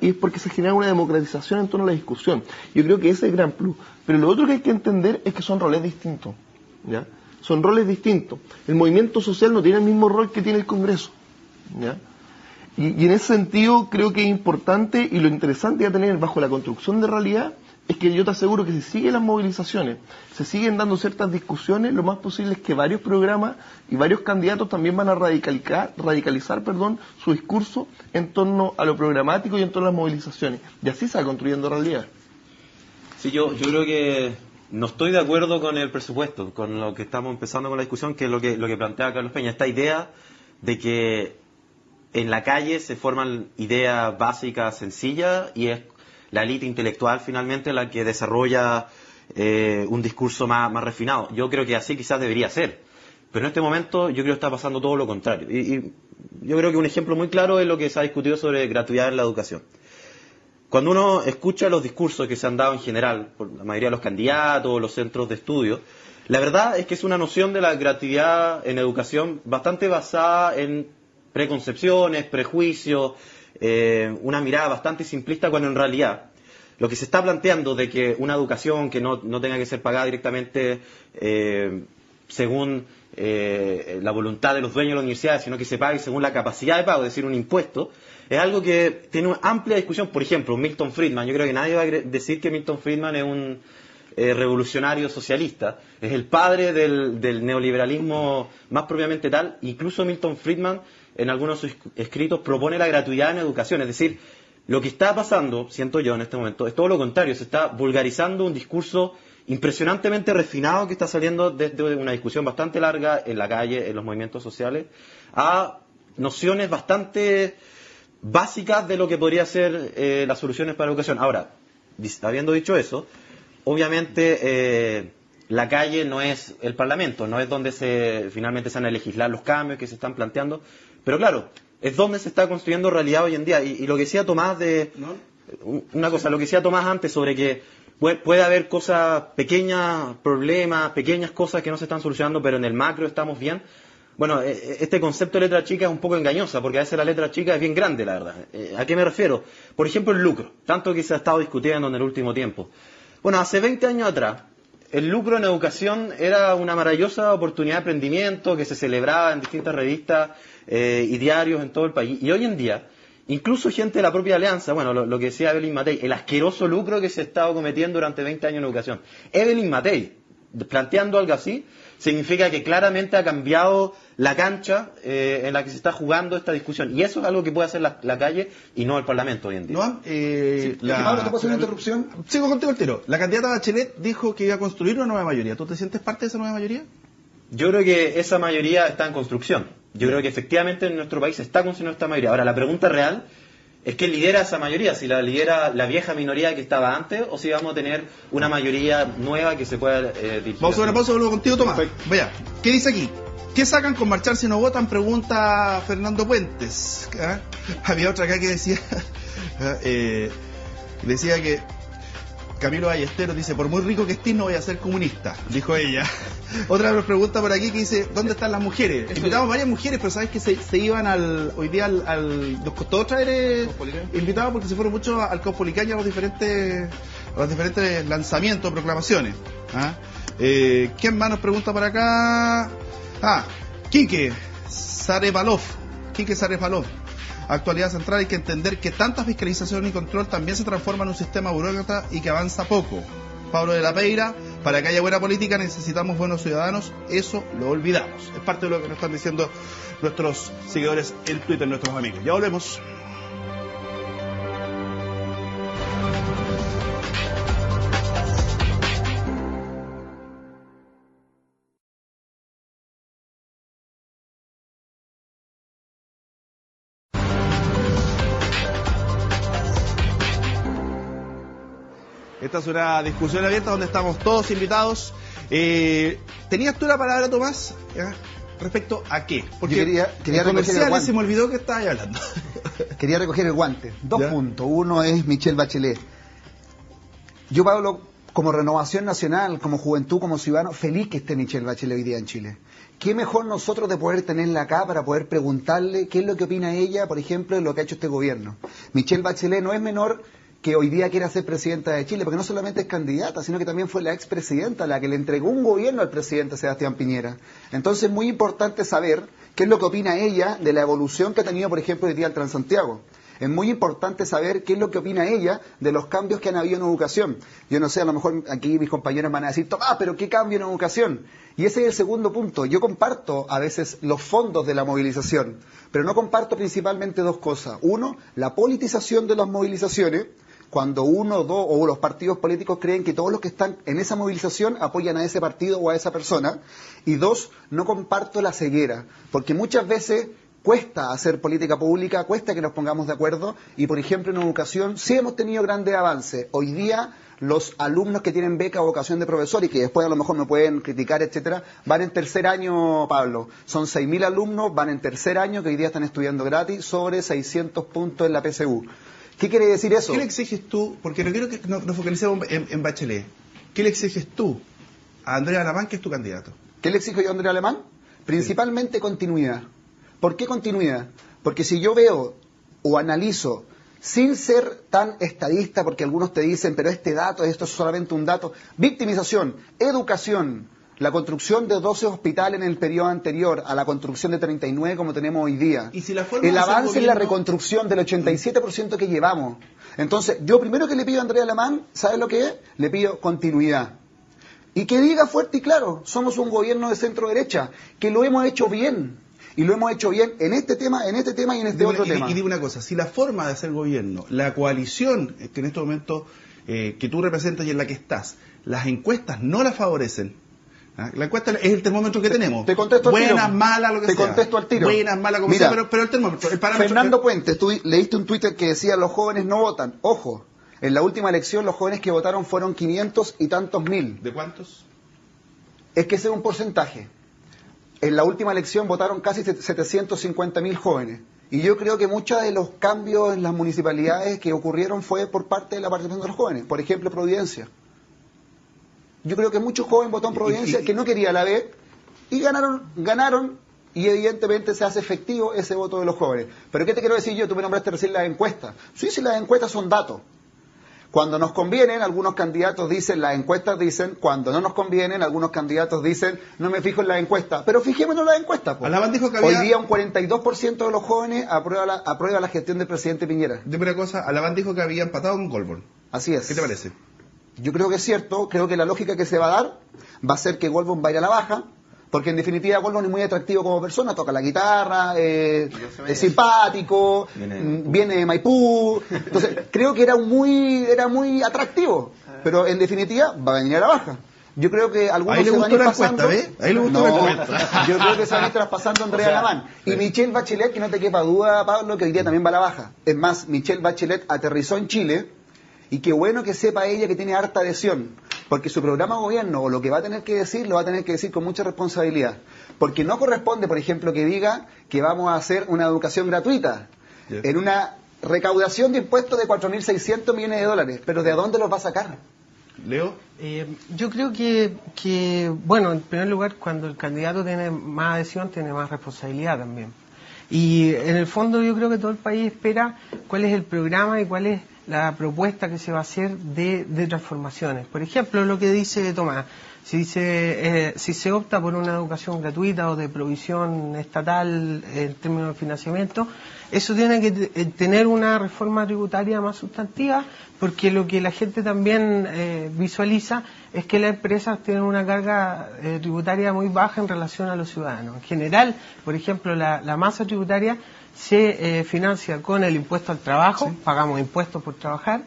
y es porque se genera una democratización en torno a la discusión. Yo creo que ese es el gran plus. Pero lo otro que hay que entender es que son roles distintos, ¿ya? Son roles distintos. El movimiento social no tiene el mismo rol que tiene el Congreso, ¿ya? Y en ese sentido creo que es importante y lo interesante a tener bajo la construcción de realidad es que yo te aseguro que si siguen las movilizaciones, se siguen dando ciertas discusiones, lo más posible es que varios programas y varios candidatos también van a radicalizar su discurso en torno a lo programático y en torno a las movilizaciones. Y así se va construyendo realidad. Sí, yo creo que no estoy de acuerdo con el presupuesto, con lo que estamos empezando con la discusión, que es lo que plantea Carlos Peña. Esta idea de que en la calle se forman ideas básicas, sencillas, y es la élite intelectual finalmente la que desarrolla un discurso más refinado. Yo creo que así quizás debería ser, pero en este momento yo creo que está pasando todo lo contrario. Y yo creo que un ejemplo muy claro es lo que se ha discutido sobre gratuidad en la educación. Cuando uno escucha los discursos que se han dado en general, por la mayoría de los candidatos, los centros de estudio, la verdad es que es una noción de la gratuidad en educación bastante basada en preconcepciones, prejuicios, una mirada bastante simplista, cuando en realidad lo que se está planteando de que una educación que no tenga que ser pagada directamente según la voluntad de los dueños de las universidades, sino que se pague según la capacidad de pago, es decir, un impuesto, es algo que tiene una amplia discusión. Por ejemplo, Milton Friedman, yo creo que nadie va a decir que Milton Friedman es un revolucionario socialista, es el padre del neoliberalismo más propiamente tal. Incluso Milton Friedman en algunos de sus escritos propone la gratuidad en educación, es decir, lo que está pasando, siento yo en este momento, es todo lo contrario, se está vulgarizando un discurso impresionantemente refinado que está saliendo desde una discusión bastante larga en la calle, en los movimientos sociales, a nociones bastante básicas de lo que podría ser las soluciones para la educación. Ahora, habiendo dicho eso, obviamente la calle no es el Parlamento, no es donde finalmente se van a legislar los cambios que se están planteando, pero claro, es donde se está construyendo realidad hoy en día. Y lo que decía Tomás lo que decía Tomás antes sobre que puede haber cosas pequeñas, problemas, pequeñas cosas que no se están solucionando, pero en el macro estamos bien. Bueno, este concepto de letra chica es un poco engañosa, porque a veces la letra chica es bien grande, la verdad. ¿A qué me refiero? Por ejemplo, el lucro, tanto que se ha estado discutiendo en el último tiempo. Bueno, hace 20 años atrás, el lucro en educación era una maravillosa oportunidad de emprendimiento que se celebraba en distintas revistas y diarios en todo el país. Y hoy en día, incluso gente de la propia Alianza, bueno, lo que decía Evelyn Matei, el asqueroso lucro que se ha estado cometiendo durante 20 años en educación. Evelyn Matei, planteando algo así, significa que claramente ha cambiado la cancha en la que se está jugando esta discusión. Y eso es algo que puede hacer la calle y no el Parlamento hoy en día. ¿No? Pablo, ¿te puedo hacer una interrupción? Sigo contigo el tiro. La candidata Bachelet dijo que iba a construir una nueva mayoría. ¿Tú te sientes parte de esa nueva mayoría? Yo creo que esa mayoría está en construcción. Yo creo que efectivamente en nuestro país se está construyendo esta mayoría. Ahora, la pregunta real es quién lidera esa mayoría, si la lidera la vieja minoría que estaba antes o si vamos a tener una mayoría nueva que se pueda dirigir. Vamos a ver una pausa, vuelvo contigo, Tomás. Vaya, ¿qué dice aquí? ¿Qué sacan con marchar si no votan? Pregunta Fernando Puentes. ¿Ah? Había otra acá que decía decía que Camilo Ballesteros dice, por muy rico que estés no voy a ser comunista, dijo ella. Otra pregunta por aquí que dice, ¿dónde están las mujeres? Invitamos varias mujeres, pero sabes que se iban hoy día nos costó traer invitados porque se fueron mucho al Caupolicán y a los diferentes lanzamientos, proclamaciones. ¿Ah? ¿Quién más nos pregunta por acá? Quique Zarepalov. Actualidad central, hay que entender que tanta fiscalización y control también se transforma en un sistema burócrata y que avanza poco. Pablo de la Peira, para que haya buena política necesitamos buenos ciudadanos, eso lo olvidamos. Es parte de lo que nos están diciendo nuestros seguidores en Twitter, nuestros amigos. Ya volvemos. Esta es una discusión abierta donde estamos todos invitados. ¿Tenías tú la palabra, Tomás? ¿Respecto a qué? Porque quería recoger el guante. Se me olvidó que estabas hablando. Quería recoger el guante. Dos ¿Ya? puntos. Uno es Michelle Bachelet. Yo, Pablo, como Renovación Nacional, como Juventud, como Ciudadano, feliz que esté Michelle Bachelet hoy día en Chile. ¿Qué mejor nosotros de poder tenerla acá para poder preguntarle qué es lo que opina ella, por ejemplo, de lo que ha hecho este gobierno? Michelle Bachelet no es menor que hoy día quiera ser presidenta de Chile, porque no solamente es candidata, sino que también fue la expresidenta la que le entregó un gobierno al presidente Sebastián Piñera. Entonces es muy importante saber qué es lo que opina ella de la evolución que ha tenido, por ejemplo, hoy día el Transantiago. Es muy importante saber qué es lo que opina ella de los cambios que han habido en educación. Yo no sé, a lo mejor aquí mis compañeros van a decir, pero ¿qué cambio en educación? Y ese es el segundo punto. Yo comparto a veces los fondos de la movilización, pero no comparto principalmente dos cosas. Uno, la politización de las movilizaciones, cuando uno, dos o los partidos políticos creen que todos los que están en esa movilización apoyan a ese partido o a esa persona. Y dos, no comparto la ceguera, porque muchas veces cuesta hacer política pública, cuesta que nos pongamos de acuerdo, y por ejemplo en educación sí hemos tenido grandes avances. Hoy día los alumnos que tienen beca o vocación de profesor y que después a lo mejor me pueden criticar, etcétera, van en tercer año, Pablo. Son 6.000 alumnos, van en tercer año que hoy día están estudiando gratis, sobre 600 puntos en la PSU. ¿Qué quiere decir eso? ¿Qué le exiges tú? Porque no quiero que nos focalicemos en Bachelet. ¿Qué le exiges tú a Andrea Alamán, que es tu candidato? ¿Qué le exijo yo a Andrea Alamán? Principalmente continuidad. ¿Por qué continuidad? Porque si yo veo o analizo, sin ser tan estadista, porque algunos te dicen, pero esto es solamente un dato, victimización, educación, la construcción de 12 hospitales en el periodo anterior a la construcción de 39 como tenemos hoy día. ¿Y si la forma el de hacer avance en la gobierno... reconstrucción del 87% que llevamos. Entonces, yo primero que le pido a Andrea Alamán, ¿sabes lo que es? Le pido continuidad. Y que diga fuerte y claro, somos un gobierno de centro derecha, que lo hemos hecho bien. Y lo hemos hecho bien en este tema y en este otro tema. Y digo una cosa, si la forma de hacer gobierno, la coalición que en este momento que tú representas y en la que estás, las encuestas no la favorecen. La encuesta es el termómetro que tenemos. Te contesto al tiro. Buenas, malas, lo que sea. Te contesto al tiro. Buenas, malas, como Mira, sea, pero el termómetro, el parámetro... Fernando Puentes, tú leíste un Twitter que decía los jóvenes no votan. Ojo, en la última elección los jóvenes que votaron fueron 500 y tantos mil. ¿De cuántos? Es que ese es un porcentaje. En la última elección votaron casi 750.000 jóvenes. Y yo creo que muchos de los cambios en las municipalidades que ocurrieron fue por parte de la participación de los jóvenes. Por ejemplo, Providencia. Yo creo que muchos jóvenes votaron Providencia que no quería la B y ganaron y evidentemente se hace efectivo ese voto de los jóvenes. Pero ¿qué te quiero decir yo? Tú me nombraste recién las encuestas. Sí, las encuestas son datos. Cuando nos convienen, algunos candidatos dicen, las encuestas dicen, cuando no nos convienen, algunos candidatos dicen, no me fijo en las encuestas. Pero fijémonos en las encuestas. Dijo que había... Hoy día un 42% de los jóvenes aprueba la gestión del presidente Piñera. Dime una cosa, Alamán dijo que había empatado con Goldborn. Así es. ¿Qué te parece? Yo creo que es cierto, creo que la lógica que se va a dar va a ser que Goldblum va a ir a la baja, porque en definitiva Goldblum es muy atractivo como persona, toca la guitarra, es simpático, viene de Maipú, entonces creo que era muy atractivo, pero en definitiva va a venir a la baja. Yo creo que algunos ahí le se van a ir gustó la pasando. encuesta, ¿ve? Ahí le gustó la encuesta. Yo creo que se van a ir traspasando Andrea Lamán. Y Michelle Bachelet, que no te quepa duda, Pablo, que hoy día también va a la baja. Es más, Michelle Bachelet aterrizó en Chile, y qué bueno que sepa ella que tiene harta adhesión, porque su programa de gobierno, o lo que va a tener que decir, lo va a tener que decir con mucha responsabilidad. Porque no corresponde, por ejemplo, que diga que vamos a hacer una educación gratuita, en una recaudación de impuestos de 4.600 millones de dólares. Pero ¿de dónde los va a sacar? Leo. Yo creo que, bueno, en primer lugar, cuando el candidato tiene más adhesión, tiene más responsabilidad también. Y en el fondo yo creo que todo el país espera cuál es el programa y cuál es la propuesta que se va a hacer de transformaciones. Por ejemplo, lo que dice Tomás, si se opta por una educación gratuita o de provisión estatal en términos de financiamiento, eso tiene que tener una reforma tributaria más sustantiva, porque lo que la gente también visualiza es que las empresas tienen una carga tributaria muy baja en relación a los ciudadanos. En general, por ejemplo, la masa tributaria se financia con el impuesto al trabajo, pagamos impuestos por trabajar,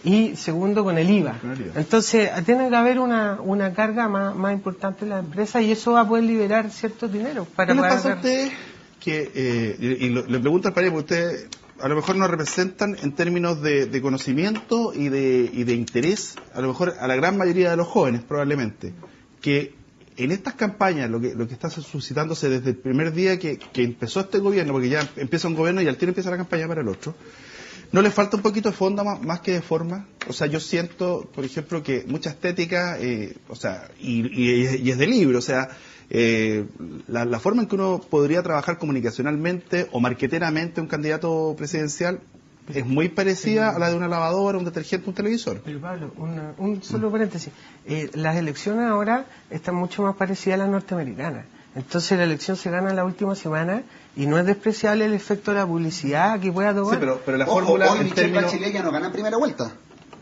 y segundo con el IVA. Entonces tiene que haber una carga más importante en la empresa, y eso va a poder liberar cierto dinero para ¿qué le poder pasa a usted que, le pregunto al panel, porque ustedes a lo mejor nos representan en términos de conocimiento y de interés, a lo mejor a la gran mayoría de los jóvenes probablemente, que en estas campañas lo que está suscitándose desde el primer día que empezó este gobierno, porque ya empieza un gobierno y al tiro empieza la campaña para el otro, ¿no le falta un poquito de fondo más que de forma? O sea, yo siento, por ejemplo, que mucha estética, o sea, y es de libro, o sea, la forma en que uno podría trabajar comunicacionalmente o marqueteramente un candidato presidencial es muy parecida a la de una lavadora, un detergente, un televisor. Pero Pablo, un solo paréntesis. Las elecciones ahora están mucho más parecidas a las norteamericanas. Entonces la elección se gana en la última semana y no es despreciable el efecto de la publicidad que pueda tomar. Sí, pero la fórmula hoy Michelle Bachelet ya no gana en primera vuelta.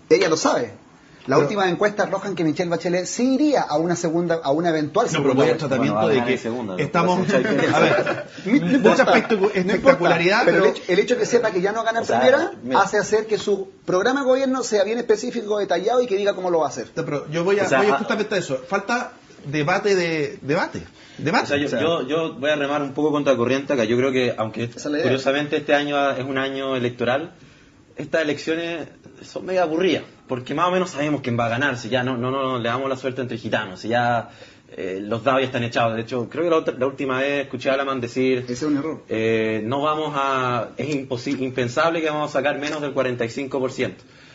Ella lo sabe. Las últimas encuestas arrojan que Michelle Bachelet sí iría a una eventual segunda. No, pero voy al tratamiento de que estamos... A ver, mucha espectacularidad, pero el hecho de que sepa que ya no gana en primera hace hacer que su programa de gobierno sea bien específico, detallado y que diga cómo lo va a hacer. No, pero yo voy justamente a eso. Falta debate. O sea, yo voy a remar un poco contra corriente acá. Yo creo que, aunque curiosamente este año es un año electoral, estas elecciones son medio aburridas, porque más o menos sabemos quién va a ganar, si ya no le damos la suerte entre gitanos, si ya los dados ya están echados. De hecho, creo que la última vez escuché a Alaman decir... Ese es un error. Es impensable que vamos a sacar menos del 45%.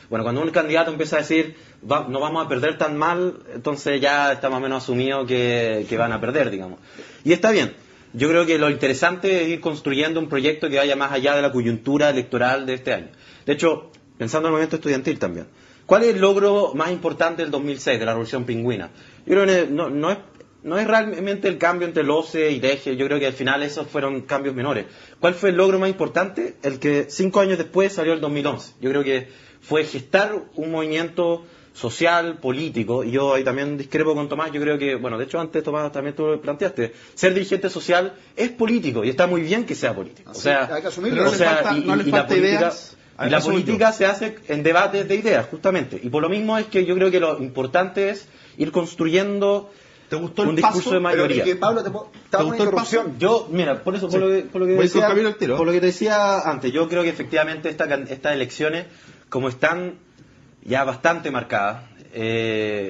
Bueno, cuando un candidato empieza a decir no vamos a perder tan mal, entonces ya está más o menos asumido que van a perder, digamos. Y está bien. Yo creo que lo interesante es ir construyendo un proyecto que vaya más allá de la coyuntura electoral de este año. De hecho, pensando en el movimiento estudiantil también. ¿Cuál es el logro más importante del 2006, de la Revolución Pingüina? Yo creo que no es realmente el cambio entre el OCE y DEGE. Yo creo que al final esos fueron cambios menores. ¿Cuál fue el logro más importante? El que 5 años después salió el 2011. Yo creo que fue gestar un movimiento social, político, y yo ahí también discrepo con Tomás. Yo creo que, bueno, de hecho antes Tomás también tú lo planteaste, ser dirigente social es político y está muy bien que sea político. Así, hay que asumirlo. La política se hace en debates de ideas, justamente, y por lo mismo es que yo creo que lo importante es ir construyendo un discurso de mayoría. Pero, Pablo, ¿te gustó el paso? Yo, mira, por lo que te decía antes, yo creo que efectivamente estas elecciones, como están ya bastante marcadas,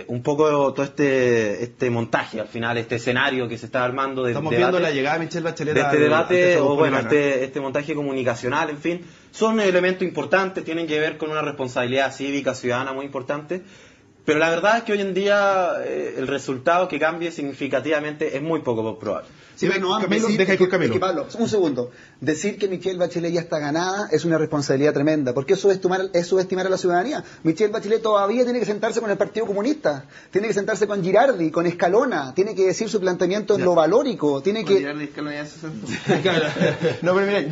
un poco todo este montaje al final, este escenario que se está armando de estamos debate, viendo la llegada de Michelle Bachelet de este debate, o bueno, este montaje comunicacional, en fin, son elementos importantes, tienen que ver con una responsabilidad cívica, ciudadana muy importante. Pero la verdad es que hoy en día el resultado que cambie significativamente es muy poco probable. Sí, Camilo. Pablo, un segundo. Decir que Michelle Bachelet ya está ganada es una responsabilidad tremenda, porque es subestimar a la ciudadanía. Michelle Bachelet todavía tiene que sentarse con el Partido Comunista, tiene que sentarse con Girardi, con Escalona, tiene que decir su planteamiento en lo valórico, tiene que... Girardi, Escalona ya se sentó. No, pero mira,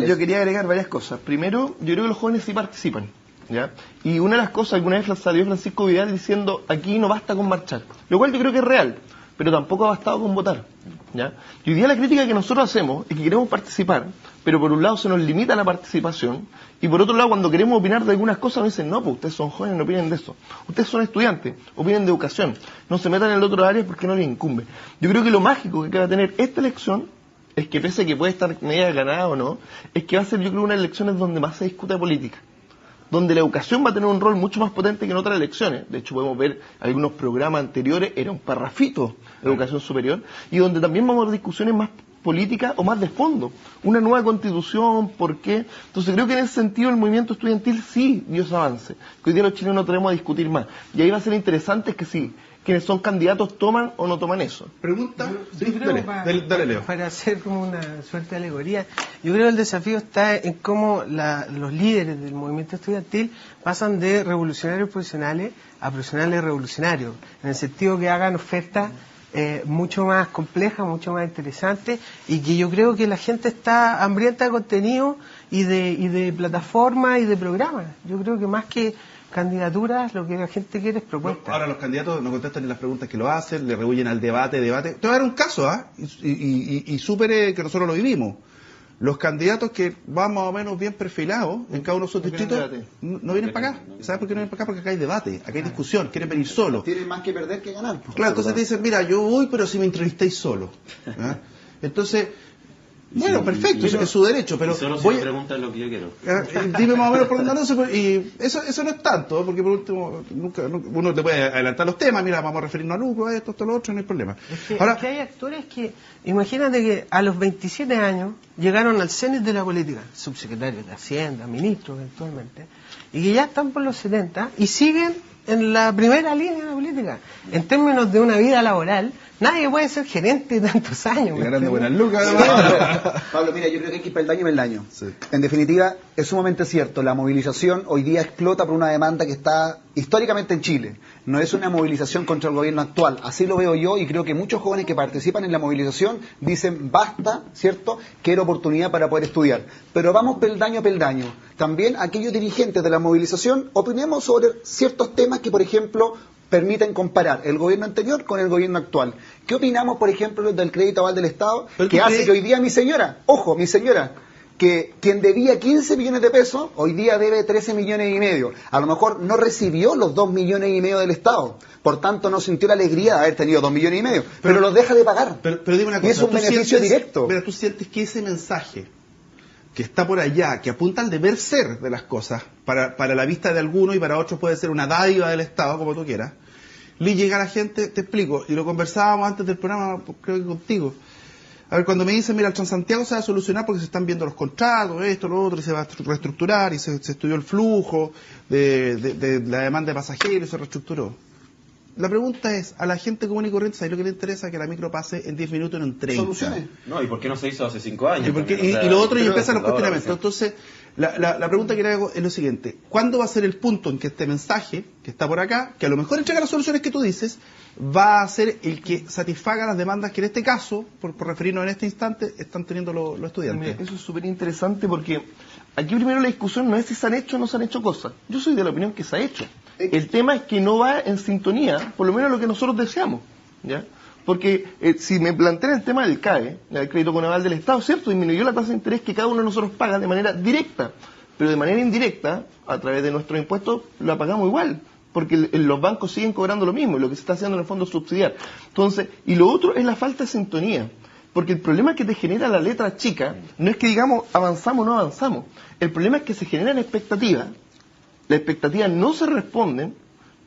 yo quería agregar varias cosas. Primero, yo creo que los jóvenes sí participan. ¿ya? Y una de las cosas, alguna vez salió Francisco Vidal diciendo, aquí no basta con marchar, lo cual yo creo que es real, pero tampoco ha bastado con votar, ¿ya? Y hoy día la crítica que nosotros hacemos es que queremos participar, pero por un lado se nos limita la participación, y por otro lado cuando queremos opinar de algunas cosas nos dicen, no, pues ustedes son jóvenes, no opinen de eso, ustedes son estudiantes, opinen de educación, no se metan en el otro área porque no les incumbe. Yo creo que lo mágico que va a tener esta elección es que, pese a que puede estar media ganada o no, es que va a ser, yo creo, unas elecciones donde más se discuta política, donde la educación va a tener un rol mucho más potente que en otras elecciones. De hecho, podemos ver algunos programas anteriores, era un parrafito de educación superior, y donde también vamos a ver discusiones más políticas o más de fondo. Una nueva constitución, ¿por qué? Entonces creo que en ese sentido el movimiento estudiantil sí dio ese avance, que hoy día los chilenos tenemos a discutir más. Y ahí va a ser interesante que sí, quienes son candidatos toman o no toman eso. ¿Pregunta? Yo creo dale, Leo. Para hacer como una suerte de alegoría, yo creo que el desafío está en cómo los líderes del movimiento estudiantil pasan de revolucionarios profesionales a profesionales revolucionarios, en el sentido que hagan ofertas mucho más complejas, mucho más interesantes, y que yo creo que la gente está hambrienta de contenido y de plataformas y de programas. Yo creo que más que candidaturas, lo que la gente quiere es propuestas. Ahora los candidatos no contestan ni las preguntas que lo hacen, le rehuyen al debate. Te voy a dar un caso, y súper que nosotros lo vivimos. Los candidatos que van más o menos bien perfilados en cada uno de sus distritos no vienen para acá. ¿Sabes por qué no vienen para acá? Porque acá hay debate, acá hay discusión, quieren venir solos. Tienen más que perder que ganar. Claro, entonces te dicen, mira, yo voy, pero si me entrevistáis solo. ¿Ah? Entonces, bueno, sí, perfecto, es su derecho, pero... Y solo si me preguntan lo que yo quiero. Dime más o menos por dónde andas, y eso no es tanto, porque por último, uno te puede adelantar los temas, mira, vamos a referirnos a lucro, a esto, a lo otro, no hay problema. Es que hay actores que, imagínate que a los 27 años llegaron al cenit de la política, subsecretarios de Hacienda, ministros eventualmente, y que ya están por los 70 y siguen en la primera línea de la política. En términos de una vida laboral, nadie puede ser gerente de tantos años. Ganando buenas lucas. Pablo, mira, yo creo que hay que ir peldaño y peldaño. Sí. En definitiva, es sumamente cierto, la movilización hoy día explota por una demanda que está históricamente en Chile. No es una movilización contra el gobierno actual, así lo veo yo, y creo que muchos jóvenes que participan en la movilización dicen, basta, ¿cierto?, quiero oportunidad para poder estudiar. Pero vamos peldaño a peldaño. También aquellos dirigentes de la movilización opinemos sobre ciertos temas que, por ejemplo, permiten comparar el gobierno anterior con el gobierno actual. ¿Qué opinamos, por ejemplo, del crédito aval del Estado, que hace que hoy día mi señora, que quien debía 15 millones de pesos, hoy día debe 13 millones y medio? A lo mejor no recibió los 2 millones y medio del Estado, por tanto no sintió la alegría de haber tenido 2 millones y medio, pero los deja de pagar. Pero dime una cosa, y es un beneficio directo. Pero tú sientes que ese mensaje que está por allá, que apunta al deber ser de las cosas, para la vista de algunos y para otros puede ser una dádiva del Estado, como tú quieras, le llega a la gente, te explico, y lo conversábamos antes del programa, creo que contigo. A ver, cuando me dicen, mira, el Transantiago se va a solucionar porque se están viendo los contratos, esto, lo otro, y se va a reestructurar, y se estudió el flujo de la demanda de pasajeros, y se reestructuró. La pregunta es, a la gente común y corriente, ¿sabes lo que le interesa? Que la micro pase en 10 minutos, no en 30. ¿Soluciones? No, ¿y por qué no se hizo hace 5 años? Y lo otro, y empiezan los cuestionamientos. Entonces, la pregunta que le hago es lo siguiente. ¿Cuándo va a ser el punto en que este mensaje, que está por acá, que a lo mejor entrega las soluciones que tú dices, va a ser el que satisfaga las demandas que en este caso, por referirnos en este instante, están teniendo los estudiantes? Eso es súper interesante porque aquí primero la discusión no es si se han hecho o no se han hecho cosas. Yo soy de la opinión que se ha hecho. El tema es que no va en sintonía, por lo menos lo que nosotros deseamos, ¿ya? Porque si me plantean el tema del CAE, el crédito con aval del Estado, cierto, disminuyó la tasa de interés que cada uno de nosotros paga de manera directa, pero de manera indirecta, a través de nuestros impuestos, la pagamos igual, porque los bancos siguen cobrando lo mismo, y lo que se está haciendo en el fondo es subsidiar. Entonces, y lo otro es la falta de sintonía, porque el problema que te genera la letra chica no es que digamos avanzamos o no avanzamos, el problema es que se generan expectativas, las expectativas no se responden,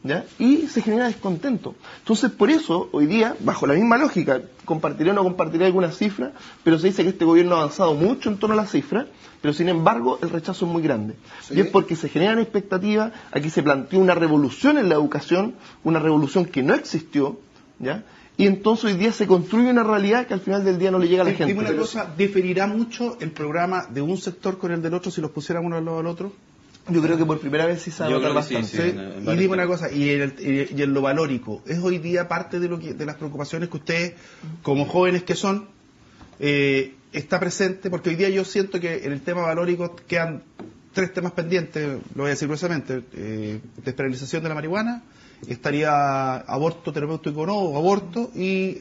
¿ya? Y se genera descontento. Entonces, por eso, hoy día, bajo la misma lógica, compartiré o no compartiré alguna cifra, pero se dice que este gobierno ha avanzado mucho en torno a la cifra, pero sin embargo el rechazo es muy grande. ¿Sí? Y es porque se generan expectativas, aquí se planteó una revolución en la educación, una revolución que no existió, ¿ya? Y entonces hoy día se construye una realidad que al final del día no le llega a la gente. Dime una cosa, ¿diferirá mucho el programa de un sector con el del otro si los pusieran uno al lado del otro? Yo creo que por primera vez sí se va a notar bastante. Sí. Y dime una cosa, y en lo valórico, ¿es hoy día parte de las preocupaciones que ustedes, como jóvenes que son, está presente? Porque hoy día yo siento que en el tema valórico quedan 3 temas pendientes, lo voy a decir gruesamente, despenalización de la marihuana, estaría aborto terapéutico o no, o aborto, y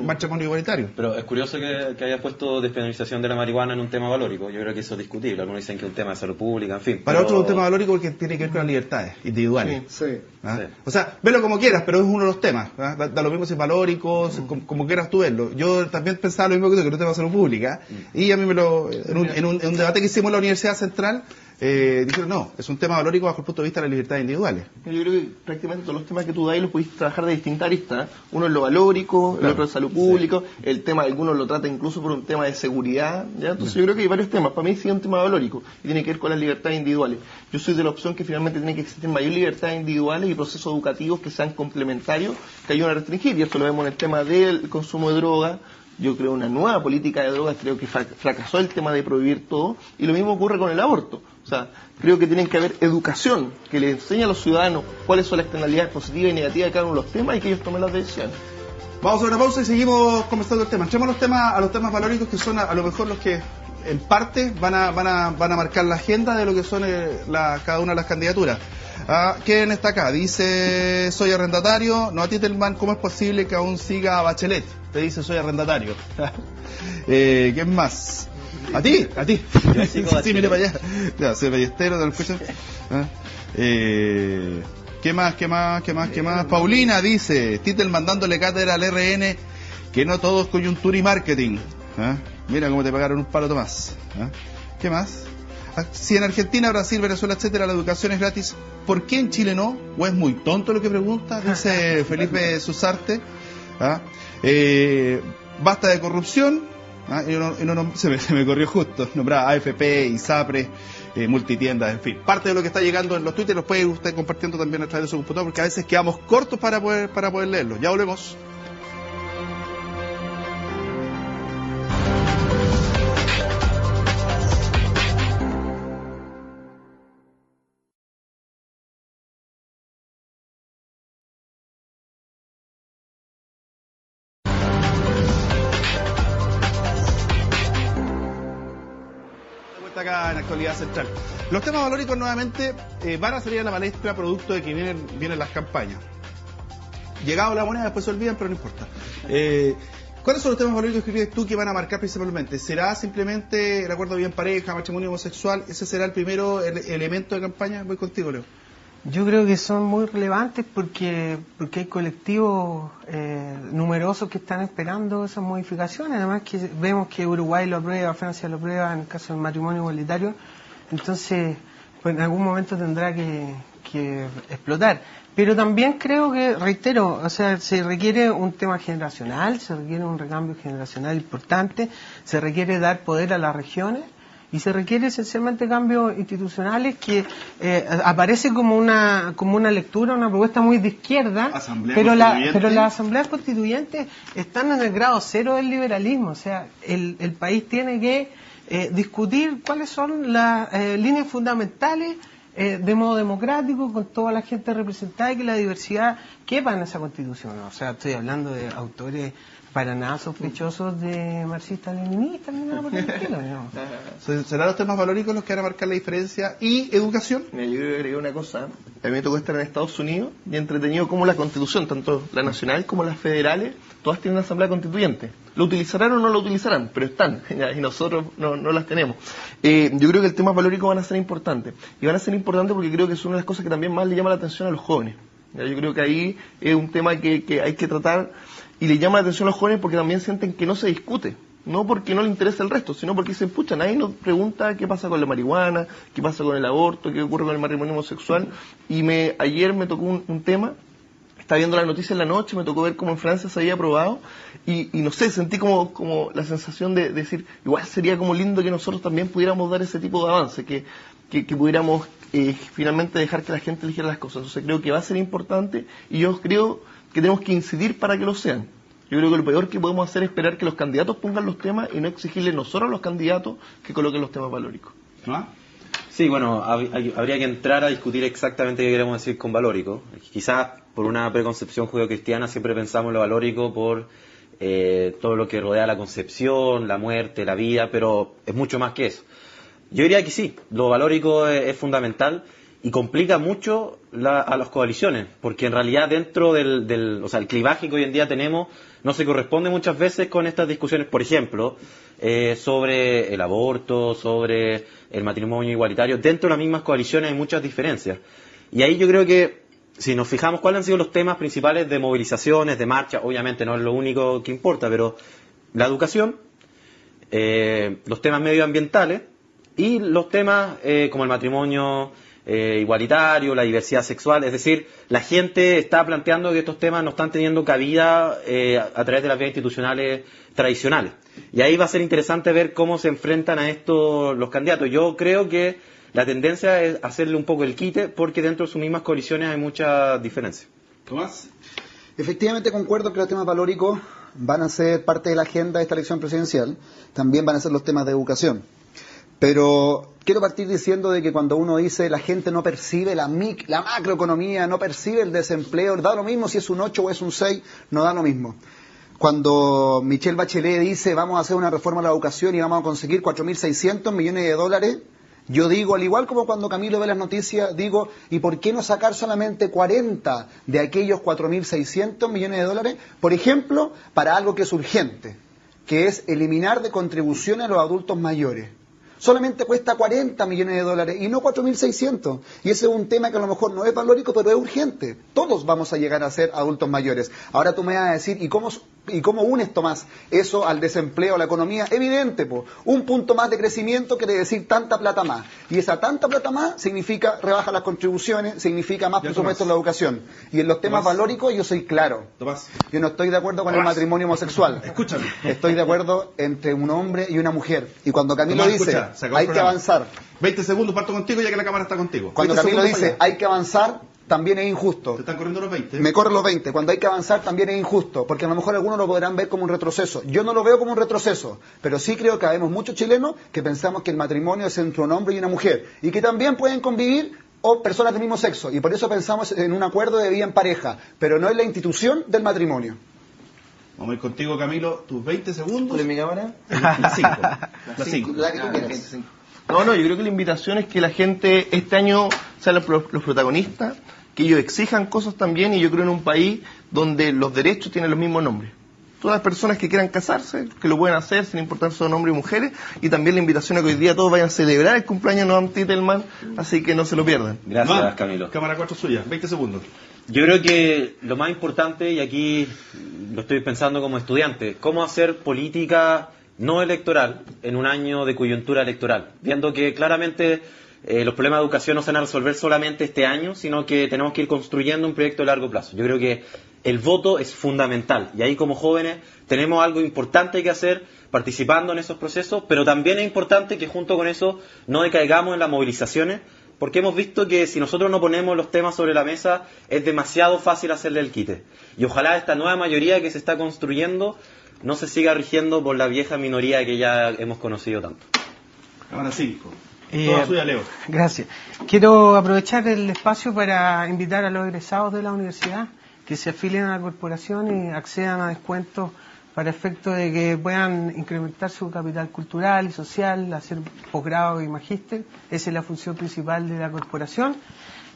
matrimonio igualitario. Pero es curioso que haya puesto despenalización de la marihuana en un tema valórico. Yo creo que eso es discutible. Algunos dicen que es un tema de salud pública, en fin. Para otro es un tema valórico porque tiene que ver con las libertades individuales. Sí. ¿Ah? Sí. O sea, velo como quieras, pero es uno de los temas. ¿Ah? Da lo mismo si es valórico, como quieras tú verlo. Yo también pensaba lo mismo que tú, que no es tema de salud pública, y a mí en un debate que hicimos en la Universidad Central, dijeron, no, es un tema valórico bajo el punto de vista de las libertades individuales. Yo creo que prácticamente todos los temas que tú das los pudiste trabajar de distintas aristas. Uno es lo valórico, el otro es salud pública, el tema, algunos lo tratan incluso por un tema de seguridad, ¿ya? Entonces yo creo que hay varios temas. Para mí sí es un tema valórico y tiene que ver con las libertades individuales. Yo soy de la opción que finalmente tiene que existir mayor libertades individuales y procesos educativos que sean complementarios, que ayuden a restringir, y esto lo vemos en el tema del consumo de droga. Yo creo una nueva política de drogas, creo que fracasó el tema de prohibir todo, y lo mismo ocurre con el aborto. O sea, creo que tienen que haber educación que le enseñe a los ciudadanos cuáles son las externalidades positivas y negativas de cada uno de los temas y que ellos tomen las decisiones. Vamos a una pausa y seguimos conversando el tema. Entremos a los temas valóricos, que son a lo mejor los que en parte van a marcar la agenda de lo que son cada una de las candidaturas. ¿Quién está acá? Dice, soy arrendatario. No, a Titelman, ¿cómo es posible que aún siga a Bachelet? Te dice, soy arrendatario. ¿Quién más? ¿A ti? Sí, mire para allá. Ya, soy ballestero, ¿te lo escuchan? ¿Qué más? Paulina dice, Titelman dándole cátedra al RN, que no todo es coyuntura y marketing. Mira cómo te pagaron un palo, Tomás. ¿Qué más? Si en Argentina, Brasil, Venezuela, etcétera, la educación es gratis, ¿por qué en Chile no? ¿O es muy tonto lo que pregunta? Dice Felipe Susarte. Basta de corrupción. Se me corrió justo. Nombraba AFP, ISAPRE, multitiendas, en fin. Parte de lo que está llegando en los Twitter los puede usted compartiendo también a través de su computador, porque a veces quedamos cortos para poder leerlo. Ya volvemos. Acá en Actualidad Central. Los temas valóricos nuevamente van a salir a la palestra producto de que vienen las campañas. Llegado la moneda, después se olvidan, pero no importa. ¿Cuáles son los temas valóricos que crees tú que van a marcar principalmente? ¿Será simplemente el acuerdo bien pareja, matrimonio homosexual? ¿Ese será el primero elemento de campaña? Voy contigo, Leo. Yo creo que son muy relevantes porque hay colectivos numerosos que están esperando esas modificaciones. Además que vemos que Uruguay lo aprueba, Francia lo aprueba en el caso del matrimonio igualitario. Entonces, pues en algún momento tendrá que explotar. Pero también creo que, reitero, o sea, se requiere un tema generacional, se requiere un recambio generacional importante, se requiere dar poder a las regiones. Y se requiere esencialmente cambios institucionales que aparece como una lectura, una propuesta muy de izquierda, pero las asambleas constituyentes están en el grado cero del liberalismo. O sea, el país tiene que discutir cuáles son las líneas fundamentales de modo democrático, con toda la gente representada y que la diversidad quepa en esa constitución. O sea, estoy hablando de autores para nada sospechosos de marxistas-leninistas, ni nada por el estilo, ¿no? ¿Serán los temas valóricos los que van a marcar la diferencia? ¿Y educación? Mira, yo creo que agregué una cosa. A mí me tocó estar en Estados Unidos y entretenido como la Constitución, tanto la nacional como las federales, todas tienen una asamblea constituyente. ¿Lo utilizarán o no lo utilizarán? Pero están, y nosotros no las tenemos. Yo creo que el tema valórico van a ser importantes. Y van a ser importantes porque creo que es una de las cosas que también más le llama la atención a los jóvenes. Yo creo que ahí es un tema que hay que tratar y le llama la atención a los jóvenes porque también sienten que no se discute. No porque no le interesa el resto, sino porque se pucha, nadie nos pregunta qué pasa con la marihuana, qué pasa con el aborto, qué ocurre con el matrimonio homosexual. Y ayer me tocó un tema, estaba viendo la noticia en la noche, me tocó ver cómo en Francia se había aprobado y no sé, sentí como la sensación de decir, igual sería como lindo que nosotros también pudiéramos dar ese tipo de avance, que pudiéramos finalmente dejar que la gente eligiera las cosas. Entonces creo que va a ser importante y yo creo que tenemos que incidir para que lo sean. Yo creo que lo peor que podemos hacer es esperar que los candidatos pongan los temas y no exigirle nosotros a los candidatos que coloquen los temas valóricos. ¿Ah? Sí, bueno, habría que entrar a discutir exactamente qué queremos decir con valórico. Quizás por una preconcepción judeocristiana siempre pensamos en lo valórico por todo lo que rodea la concepción, la muerte, la vida, pero es mucho más que eso. Yo diría que sí, lo valórico es fundamental y complica mucho a las coaliciones, porque en realidad dentro o sea, el clivaje que hoy en día tenemos no se corresponde muchas veces con estas discusiones, por ejemplo, sobre el aborto, sobre el matrimonio igualitario. Dentro de las mismas coaliciones hay muchas diferencias. Y ahí yo creo que, si nos fijamos cuáles han sido los temas principales de movilizaciones, de marcha, obviamente no es lo único que importa, pero la educación, los temas medioambientales y los temas como el matrimonio igualitario, la diversidad sexual, es decir, la gente está planteando que estos temas no están teniendo cabida a través de las vías institucionales tradicionales. Y ahí va a ser interesante ver cómo se enfrentan a esto los candidatos. Yo creo que la tendencia es hacerle un poco el quite, porque dentro de sus mismas coaliciones hay muchas diferencias. Tomás. Efectivamente concuerdo que los temas valóricos van a ser parte de la agenda de esta elección presidencial, también van a ser los temas de educación. Pero quiero partir diciendo de que cuando uno dice la gente no percibe la macroeconomía, no percibe el desempleo, da lo mismo si es un 8 o es un 6, no da lo mismo. Cuando Michelle Bachelet dice vamos a hacer una reforma a la educación y vamos a conseguir 4.600 millones de dólares, yo digo, al igual como cuando Camilo ve las noticias, digo, ¿y por qué no sacar solamente 40 de aquellos 4.600 millones de dólares? Por ejemplo, para algo que es urgente, que es eliminar de contribuciones a los adultos mayores. Solamente cuesta 40 millones de dólares y no 4.600. Y ese es un tema que a lo mejor no es valórico, pero es urgente. Todos vamos a llegar a ser adultos mayores. Ahora tú me vas a decir, ¿y cómo unes, Tomás, eso al desempleo, a la economía? Evidente, po. Un punto más de crecimiento quiere decir tanta plata más. Y esa tanta plata más significa rebaja las contribuciones, significa más presupuesto en la educación. Y en los temas valóricos yo soy claro. Tomás. Yo no estoy de acuerdo con el matrimonio homosexual. Escúchame. Estoy de acuerdo entre un hombre y una mujer. Y cuando Camilo dice, hay que avanzar. 20 segundos, parto contigo ya que la cámara está contigo. Cuando Camilo dice, hay que avanzar, también es injusto. ¿Te están corriendo los 20? Me corren los 20. Cuando hay que avanzar también es injusto, porque a lo mejor algunos lo podrán ver como un retroceso. Yo no lo veo como un retroceso, pero sí creo que habemos muchos chilenos que pensamos que el matrimonio es entre un hombre y una mujer, y que también pueden convivir o personas del mismo sexo, y por eso pensamos en un acuerdo de vida en pareja, pero no en la institución del matrimonio. Vamos a ir contigo, Camilo, tus 20 segundos. ¿Cuál es mi cámara? La 5. La 5. La que tú quieras. No, yo creo que la invitación es que la gente este año sean los protagonistas, que ellos exijan cosas también, y yo creo en un país donde los derechos tienen los mismos nombres. Todas las personas que quieran casarse, que lo pueden hacer sin importar si son hombres y mujeres, y también la invitación a que hoy día todos vayan a celebrar el cumpleaños de Noam Titelman, así que no se lo pierdan. Gracias, Camilo. Cámara 4 suya, 20 segundos. Yo creo que lo más importante, y aquí lo estoy pensando como estudiante, cómo hacer política no electoral en un año de coyuntura electoral, viendo que claramente los problemas de educación no se van a resolver solamente este año, sino que tenemos que ir construyendo un proyecto de largo plazo. Yo creo que el voto es fundamental, y ahí como jóvenes tenemos algo importante que hacer participando en esos procesos, pero también es importante que junto con eso no decaigamos en las movilizaciones, porque hemos visto que si nosotros no ponemos los temas sobre la mesa es demasiado fácil hacerle el quite. Y ojalá esta nueva mayoría que se está construyendo no se siga rigiendo por la vieja minoría que ya hemos conocido tanto. Cámara 5. Toda suya, Leo. Gracias. Quiero aprovechar el espacio para invitar a los egresados de la universidad que se afilien a la corporación y accedan a descuentos para efecto de que puedan incrementar su capital cultural y social, hacer posgrado y magíster. Esa es la función principal de la corporación.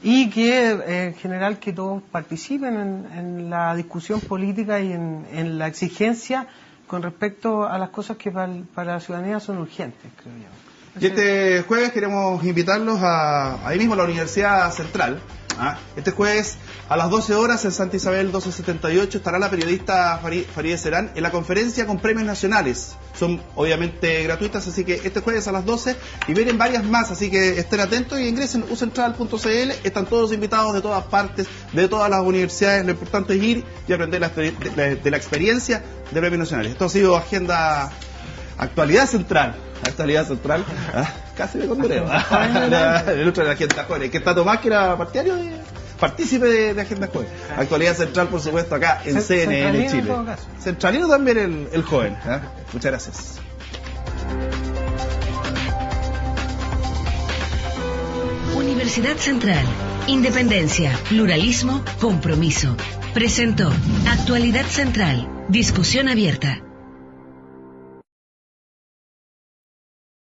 Y que en general que todos participen en la discusión política y en la exigencia con respecto a las cosas que para la ciudadanía son urgentes, creo yo. Y este jueves queremos invitarlos ahí mismo a la Universidad Central. Este jueves a las 12 horas en Santa Isabel 1278 estará la periodista Farideh Serán en la conferencia con premios nacionales. Son obviamente gratuitas, así que este jueves a las 12 y vienen varias más, así que estén atentos y ingresen ucentral.cl. Están todos invitados de todas partes, de todas las universidades. Lo importante es ir y aprender de la experiencia de premios nacionales. Esto ha sido Actualidad Central. Actualidad Central. Casi me condureo. El otro de la Agenda Joven, que está Tomás, que era partícipe de Agenda Joven. Actualidad Central, por supuesto, acá en CNN Chile. Centralino también el joven. Muchas gracias. Universidad Central. Independencia, pluralismo, compromiso. Presentó Actualidad Central. Discusión abierta.